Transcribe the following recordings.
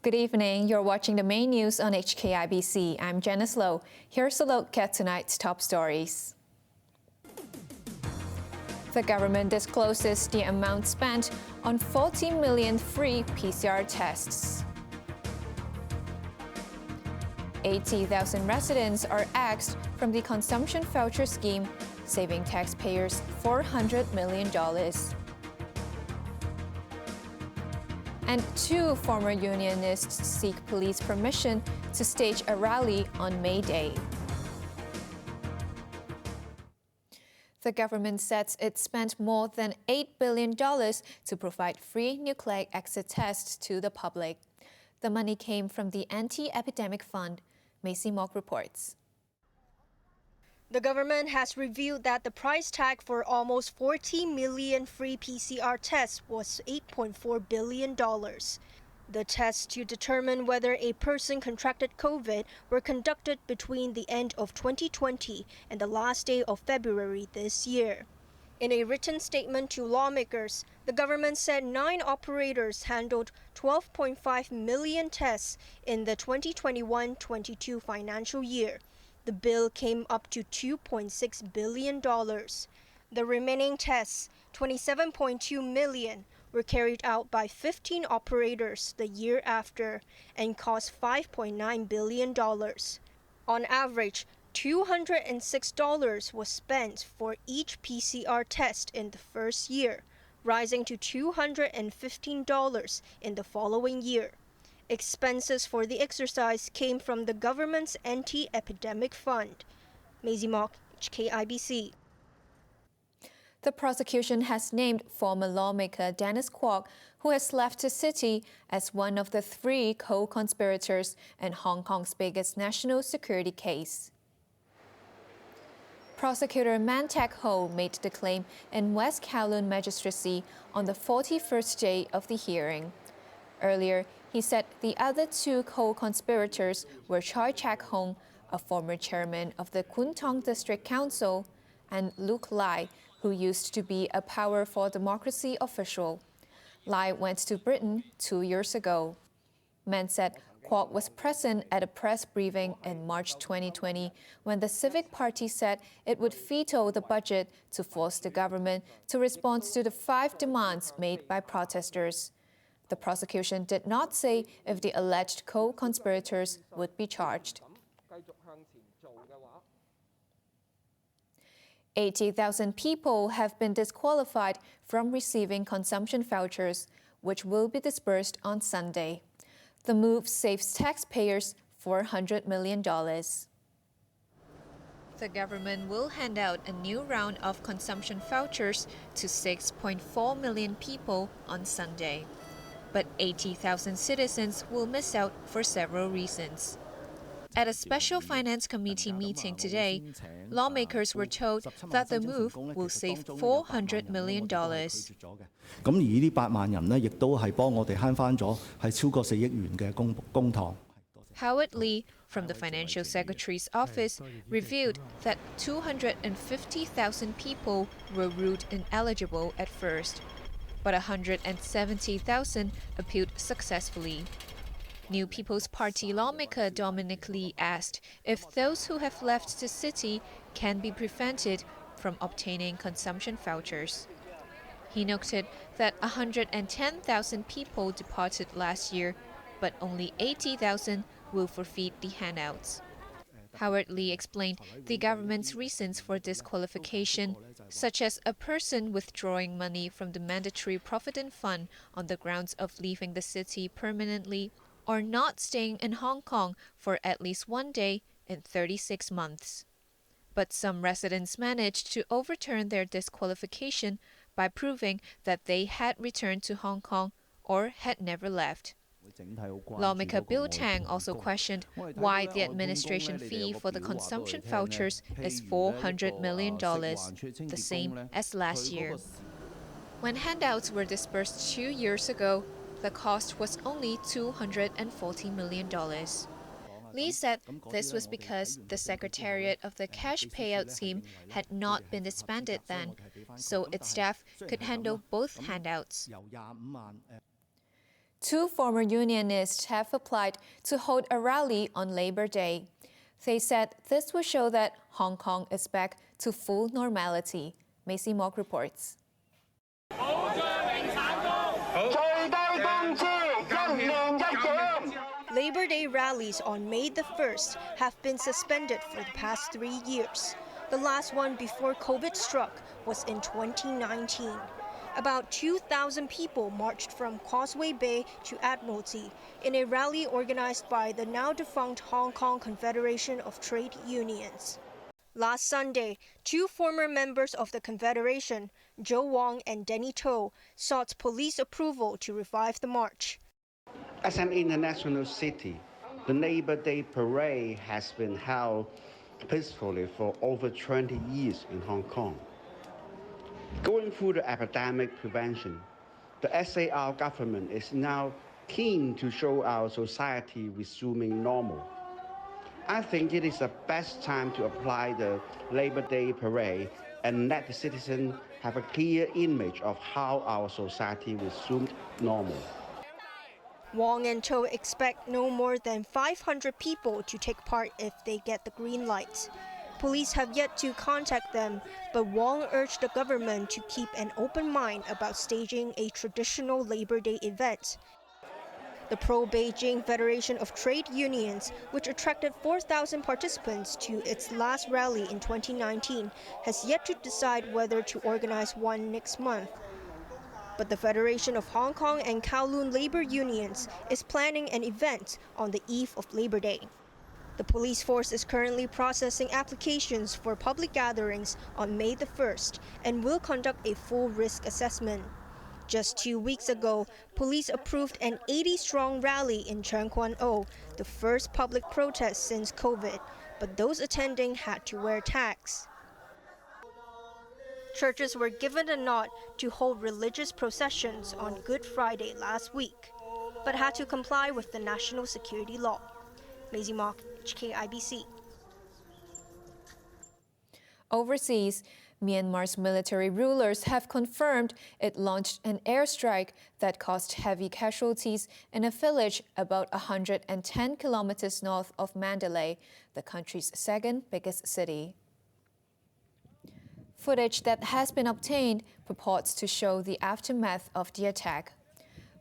Good evening. You're watching the main news on HKIBC. I'm Janice Lo. Here's a look at tonight's top stories. The government discloses the amount spent on 40 million free PCR tests. 80,000 residents are axed from the consumption voucher scheme, saving taxpayers $400 million. And two former unionists seek police permission to stage a rally on May Day. The government says it spent more than $8 billion to provide free nucleic acid tests to the public. The money came from the Anti-Epidemic Fund. Macy Mock reports. The government has revealed that the price tag for almost 40 million free PCR tests was $8.4 billion. The tests to determine whether a person contracted COVID were conducted between the end of 2020 and the last day of February this year. In a written statement to lawmakers, the government said 9 operators handled 12.5 million tests in the 2021-22 financial year. The bill came up to $2.6 billion. The remaining tests, 27.2 million, were carried out by 15 operators the year after and cost $5.9 billion. On average, $206 was spent for each PCR test in the first year, rising to $215 in the following year. Expenses for the exercise came from the government's Anti-Epidemic Fund. Macy Mock, HKIBC. The prosecution has named former lawmaker Janice Lo, who has left the city, as one of the 3 co-conspirators in Hong Kong's biggest national security case. Prosecutor Man Tak Ho made the claim in West Kowloon Magistracy on the 41st day of the hearing. Earlier, he said the other 2 co-conspirators were Choi Chak Hong, a former chairman of the Kwun Tong District Council, and Luke Lai, who used to be a Power for Democracy official. Lai went to Britain 2 years ago. Man said Kwok was present at a press briefing in March 2020 when the Civic Party said it would veto the budget to force the government to respond to the 5 demands made by protesters. The prosecution did not say if the alleged co-conspirators would be charged. 80,000 people have been disqualified from receiving consumption vouchers, which will be disbursed on Sunday. The move saves taxpayers $400 million. The government will hand out a new round of consumption vouchers to 6.4 million people on Sunday. But 80,000 citizens will miss out for several reasons. At a special finance committee meeting today, lawmakers were told that the move will save $400 million. Howard Lee from the Financial Secretary's office revealed that 250,000 people were ruled ineligible at first, but 170,000 appealed successfully. New People's Party lawmaker Dominic Lee asked if those who have left the city can be prevented from obtaining consumption vouchers. He noted that 110,000 people departed last year, but only 80,000 will forfeit the handouts. Howard Lee explained the government's reasons for disqualification, such as a person withdrawing money from the mandatory provident fund on the grounds of leaving the city permanently or not staying in Hong Kong for at least 1 day in 36 months. But some residents managed to overturn their disqualification by proving that they had returned to Hong Kong or had never left. Lawmaker Bill Tang also questioned why the administration fee for the consumption vouchers is $400 million, the same as last year. When handouts were disbursed 2 years ago, the cost was only $240 million. Lee said this was because the Secretariat of the Cash Payout Scheme had not been disbanded then, so its staff could handle both handouts. Two former unionists have applied to hold a rally on Labor Day. They said this will show that Hong Kong is back to full normality. Macy Mock reports. Labor Day rallies on May the 1st have been suspended for the past 3 years. The last one before COVID struck was in 2019. About 2,000 people marched from Causeway Bay to Admiralty in a rally organized by the now-defunct Hong Kong Confederation of Trade Unions. Last Sunday, two former members of the Confederation, Joe Wong and Denny To, sought police approval to revive the march. As an international city, the Labor Day parade has been held peacefully for over 20 years in Hong Kong. Going through the epidemic prevention, the SAR government is now keen to show our society resuming normal. I think it is the best time to apply the Labor Day parade and let the citizens have a clear image of how our society resumed normal. Wong and To expect no more than 500 people to take part if they get the green light. Police have yet to contact them, but Wong urged the government to keep an open mind about staging a traditional Labor Day event. The pro-Beijing Federation of Trade Unions, which attracted 4,000 participants to its last rally in 2019, has yet to decide whether to organize one next month. But the Federation of Hong Kong and Kowloon Labor Unions is planning an event on the eve of Labor Day. The police force is currently processing applications for public gatherings on May the 1st and will conduct a full risk assessment. Just 2 weeks ago, police approved an 80-strong rally in Cheung Kwan O, the first public protest since COVID, but those attending had to wear tags. Churches were given a nod to hold religious processions on Good Friday last week, but had to comply with the national security law. Maisie Mock, HKIBC. Overseas, Myanmar's military rulers have confirmed it launched an airstrike that caused heavy casualties in a village about 110 kilometers north of Mandalay, the country's second biggest city. Footage that has been obtained purports to show the aftermath of the attack.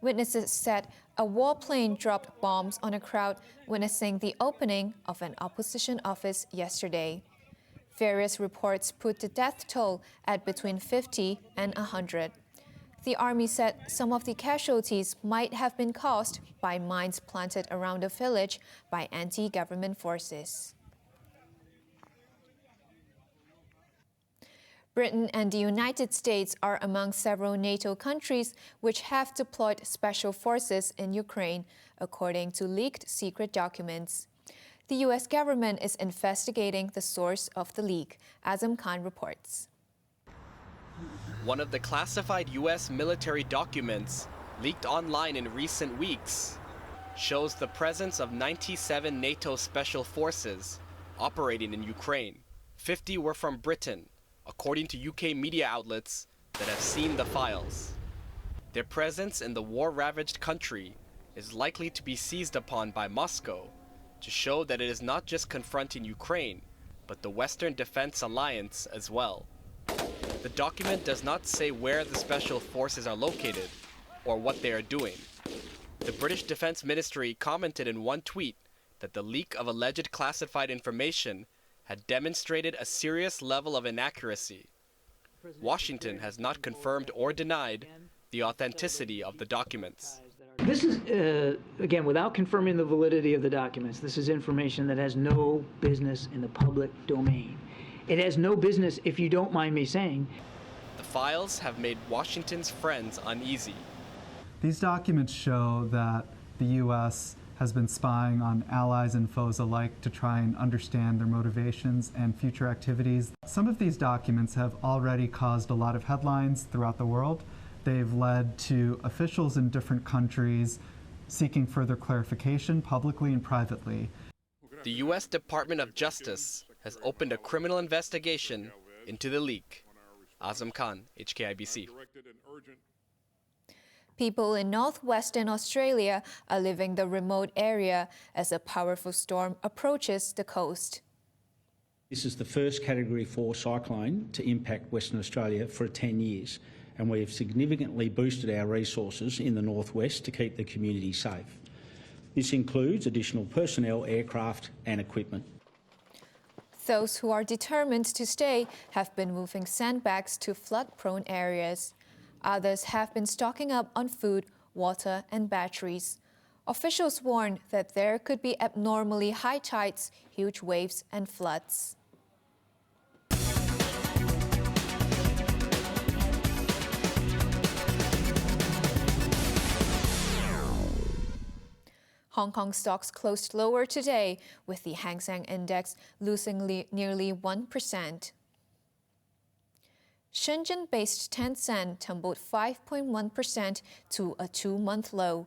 Witnesses said a warplane dropped bombs on a crowd witnessing the opening of an opposition office yesterday. Various reports put the death toll at between 50 and 100. The army said some of the casualties might have been caused by mines planted around the village by anti-government forces. Britain and the United States are among several NATO countries which have deployed special forces in Ukraine, according to leaked secret documents. The U.S. government is investigating the source of the leak, Azam Khan reports. One of the classified U.S. military documents leaked online in recent weeks shows the presence of 97 NATO special forces operating in Ukraine. 50 were from Britain, according to UK media outlets that have seen the files. Their presence in the war-ravaged country is likely to be seized upon by Moscow to show that it is not just confronting Ukraine, but the Western Defense Alliance as well. The document does not say where the special forces are located or what they are doing. The British Defense Ministry commented in one tweet that the leak of alleged classified information had demonstrated a serious level of inaccuracy. Washington has not confirmed or denied the authenticity of the documents. This is, again, without confirming the validity of the documents, this is information that has no business in the public domain. It has no business, if you don't mind me saying. The files have made Washington's friends uneasy. These documents show that the U.S. has been spying on allies and foes alike to try and understand their motivations and future activities. Some of these documents have already caused a lot of headlines throughout the world. They've led to officials in different countries seeking further clarification publicly and privately. The U.S. Department of Justice has opened a criminal investigation into the leak. Azam Khan, HKIBC. People in northwestern Australia are leaving the remote area as a powerful storm approaches the coast. This is the first Category 4 cyclone to impact Western Australia for 10 years, and we have significantly boosted our resources in the northwest to keep the community safe. This includes additional personnel, aircraft and equipment. Those who are determined to stay have been moving sandbags to flood-prone areas. Others have been stocking up on food, water and batteries. Officials warn that there could be abnormally high tides, huge waves and floods. Hong Kong stocks closed lower today, with the Hang Seng Index losing nearly 1%. Shenzhen-based Tencent tumbled 5.1% to a two-month low.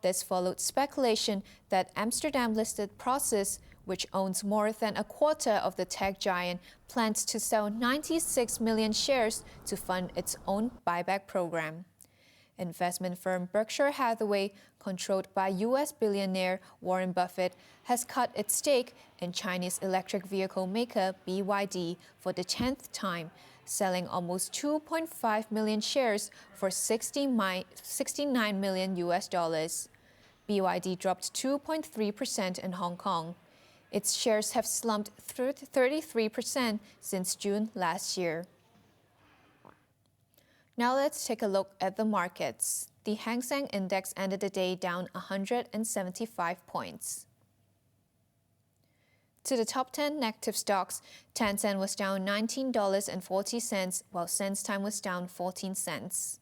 This followed speculation that Amsterdam-listed Prosus, which owns more than a quarter of the tech giant, plans to sell 96 million shares to fund its own buyback program. Investment firm Berkshire Hathaway, controlled by U.S. billionaire Warren Buffett, has cut its stake in Chinese electric vehicle maker BYD for the 10th time, selling almost 2.5 million shares for $69 million US. BYD dropped 2.3% in Hong Kong. Its shares have slumped 33% since June last year. Now let's take a look at the markets. The Hang Seng Index ended the day down 175 points. To the top 10 negative stocks, Tencent was down $19.40, while SenseTime was down 14 cents.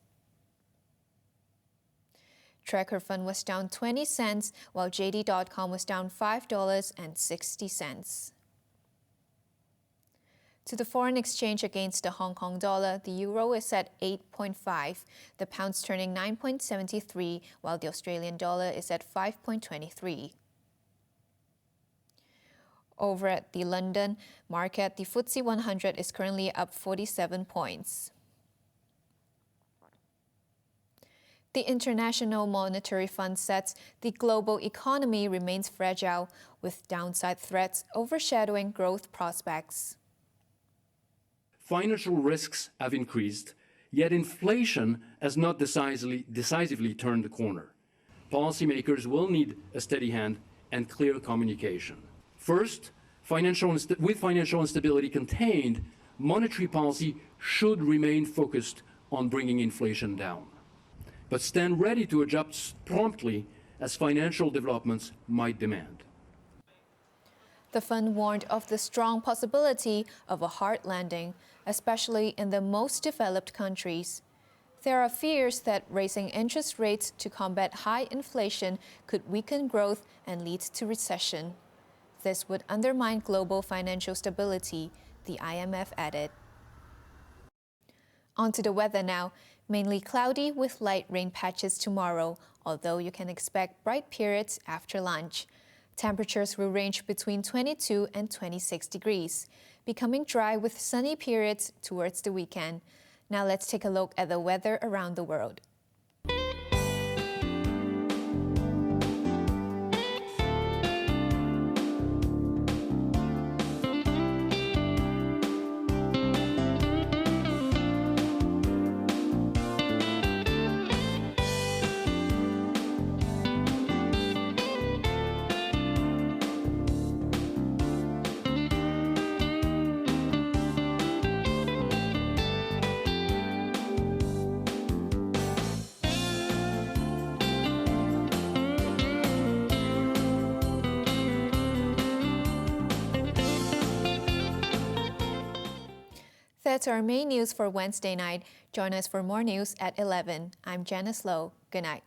Tracker Fund was down 20 cents, while JD.com was down $5.60. To the foreign exchange against the Hong Kong dollar, the euro is at 8.5, the pound's turning 9.73, while the Australian dollar is at 5.23. Over at the London market, the FTSE 100 is currently up 47 points. The International Monetary Fund says the global economy remains fragile, with downside threats overshadowing growth prospects. Financial risks have increased, yet inflation has not decisively turned the corner. Policymakers will need a steady hand and clear communication. First, with financial instability contained, monetary policy should remain focused on bringing inflation down, but stand ready to adjust promptly as financial developments might demand. The fund warned of the strong possibility of a hard landing, especially in the most developed countries. There are fears that raising interest rates to combat high inflation could weaken growth and lead to recession. This would undermine global financial stability, the IMF added. On to the weather now. Mainly cloudy with light rain patches tomorrow, although you can expect bright periods after lunch. Temperatures will range between 22 and 26 degrees, becoming dry with sunny periods towards the weekend. Now let's take a look at the weather around the world. That's our main news for Wednesday night. Join us for more news at 11. I'm Janice Lo. Good night.